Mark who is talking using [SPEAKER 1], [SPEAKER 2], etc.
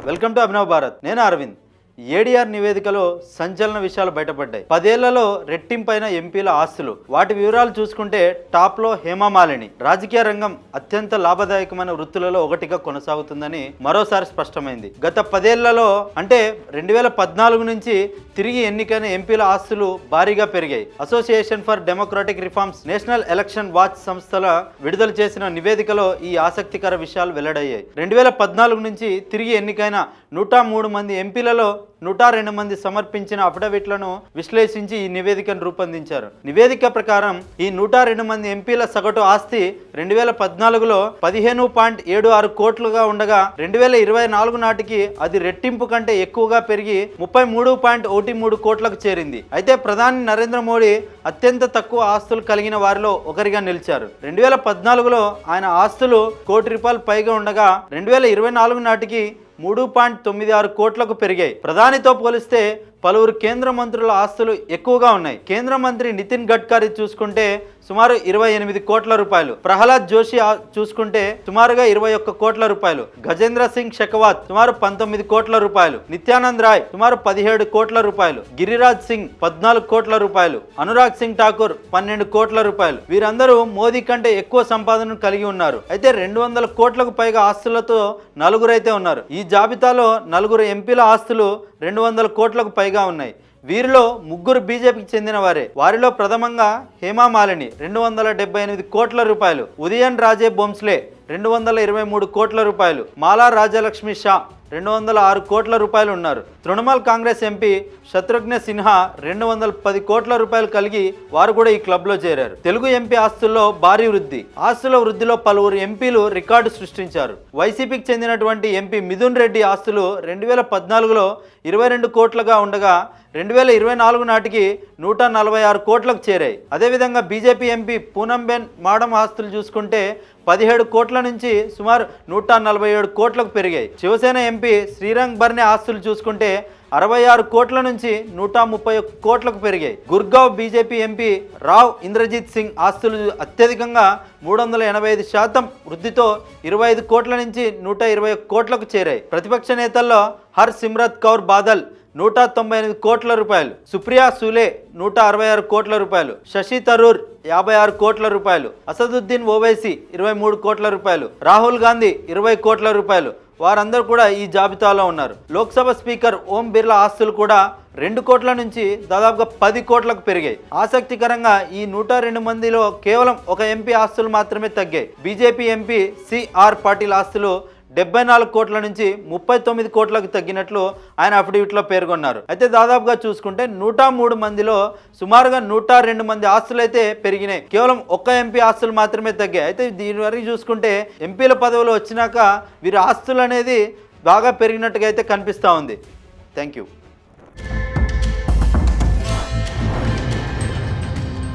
[SPEAKER 1] Welcome to Abhinav Bharat. నేను Arvind. ADR నివేదికలో సంచలన విషయాలు బయటపడ్డాయి. 10 ఏళ్లలో రెట్టింపైన ఎంపీల ఆస్తులు. వాటి వివరాలు చూసుకుంటే టాప్లో హేమమాలిని. రాజకీయ రంగం అత్యంత లాభదాయకమైన వృత్తులలో ఒకటిగా కొనసాగుతుందని మరోసారి స్పష్టమైంది. గత 10 ఏళ్లలో అంటే 2014 నుంచి తిరిగి ఎన్నికైన ఎంపీల ఆస్తులు భారీగా పెరిగాయి. Association for democratic reforms, national election watch సంస్థల విడుదల చేసిన నివేదికలో ఈ ఆసక్తికర విషయాలు వెల్లడయ్యాయి. 2014 నుంచి తిరిగి ఎన్నికైన 103 మంది ఎంపీలలో 102 మంది సమర్పించిన అఫిడవిట్లను విశ్లేషించి ఈ నివేదికను రూపొందించారు. నివేదిక ప్రకారం ఈ 102 మంది ఎంపీల సగటు ఆస్తి 2014లో 15.76 కోట్లుగా ఉండగా 2024 నాటికి అది రెట్టింపు కంటే ఎక్కువగా పెరిగి 33.13 కోట్లకు చేరింది. అయితే ప్రధాని నరేంద్ర మోడీ అత్యంత తక్కువ ఆస్తులు కలిగిన వారిలో ఒకరిగా నిలిచారు. 2014లో ఆయన ఆస్తులు ₹1 పైగా ఉండగా 2024 నాటికి 3.96 కోట్లకు పెరిగాయి. ప్రధానితో పోలిస్తే పలువురు కేంద్ర మంత్రుల ఆస్తులు ఎక్కువగా ఉన్నాయి. కేంద్ర మంత్రి నితిన్ గడ్కరీ చూసుకుంటే సుమారు 28 కోట్ల రూపాయలు, ప్రహ్లాద్ జోషి చూసుకుంటే సుమారుగా 21 కోట్ల రూపాయలు, గజేంద్ర సింగ్ షెకావత్ సుమారు 19 కోట్ల రూపాయలు, నిత్యానంద్ రాయ్ సుమారు 17 కోట్ల రూపాయలు, గిరిరాజ్ సింగ్ 14 కోట్ల రూపాయలు, అనురాగ్ సింగ్ ఠాకూర్ 12 కోట్ల రూపాయలు. వీరందరూ మోదీ కంటే ఎక్కువ సంపాదనను కలిగి ఉన్నారు. అయితే 200 కోట్లకు పైగా ఆస్తులతో నలుగురైతే ఉన్నారు. ఈ జాబితాలో 4 ఎంపీల ఆస్తులు 200 కోట్లకు పైగా ఉన్నాయి. వీరిలో 3 బీజేపీకి చెందిన వారే. వారిలో ప్రథమంగా హేమమాలిని 278 కోట్ల రూపాయలు, ఉదయన్ రాజే బోంస్లే 223 కోట్ల రూపాయలు, మాలా రాజలక్ష్మి షా 206 కోట్ల రూపాయలు ఉన్నారు. తృణమూల్ కాంగ్రెస్ ఎంపీ శత్రుఘ్న సిన్హా 210 కోట్ల రూపాయలు కలిగి వారు కూడా ఈ క్లబ్లో చేరారు. తెలుగు ఎంపీ ఆస్తుల్లో భారీ వృద్ధి. ఆస్తుల వృద్ధిలో పలువురు ఎంపీలు రికార్డు సృష్టించారు. వైసీపీకి చెందినటువంటి ఎంపీ మిథున్ రెడ్డి ఆస్తులు 2014లో 22 కోట్లుగా ఉండగా 2024 నాటికి 146 కోట్లకు చేరాయి. అదేవిధంగా బీజేపీ ఎంపీ పూనంబెన్ మాడమ్ ఆస్తులు చూసుకుంటే 17 కోట్ల నుంచి సుమారు 147 కోట్లకు పెరిగాయి. శివసేన ఎంపీ శ్రీరంగ్ బర్నే ఆస్తులు చూసుకుంటే 66 కోట్ల నుంచి 131 కోట్లకు పెరిగాయి. గుర్గావ్ బీజేపీ ఎంపీ రావ్ ఇంద్రజిత్ సింగ్ ఆస్తులు అత్యధికంగా 385% వృద్ధితో 25 కోట్ల నుంచి 121 కోట్లకు చేరాయి. ప్రతిపక్ష నేతల్లో హర్ సిమ్రత్ కౌర్ బాదల్ 198 కోట్ల రూపాయలు, సుప్రియా సూలే 166 కోట్ల రూపాయలు, శశి థరూర్ 56 కోట్ల రూపాయలు, అసదుద్దీన్ ఓవైసీ 23 కోట్ల రూపాయలు, రాహుల్ గాంధీ 20 కోట్ల రూపాయలు. వారందరూ కూడా ఈ జాబితాలో ఉన్నారు. లోక్సభ స్పీకర్ ఓం బిర్లా ఆస్తులు కూడా 2 కోట్ల నుంచి దాదాపుగా 10 కోట్లకు పెరిగాయి. ఆసక్తికరంగా ఈ 102 మందిలో కేవలం ఒక ఎంపీ ఆస్తులు మాత్రమే తగ్గాయి. బీజేపీ ఎంపీ సిఆర్ పాటిల్ ఆస్తులు 74 కోట్ల నుంచి 39 కోట్లకు తగ్గినట్లు ఆయన అఫిడవిట్లో పేర్కొన్నారు. అయితే దాదాపుగా చూసుకుంటే 103 మందిలో సుమారుగా 102 మంది ఆస్తులు అయితే పెరిగినాయి. కేవలం ఒక్క ఎంపీ ఆస్తులు మాత్రమే తగ్గాయి. అయితే దీని వరకు చూసుకుంటే ఎంపీల పదవులు వచ్చినాక వీరి ఆస్తులు అనేది బాగా పెరిగినట్టుగా అయితే కనిపిస్తూ ఉంది. Thank you.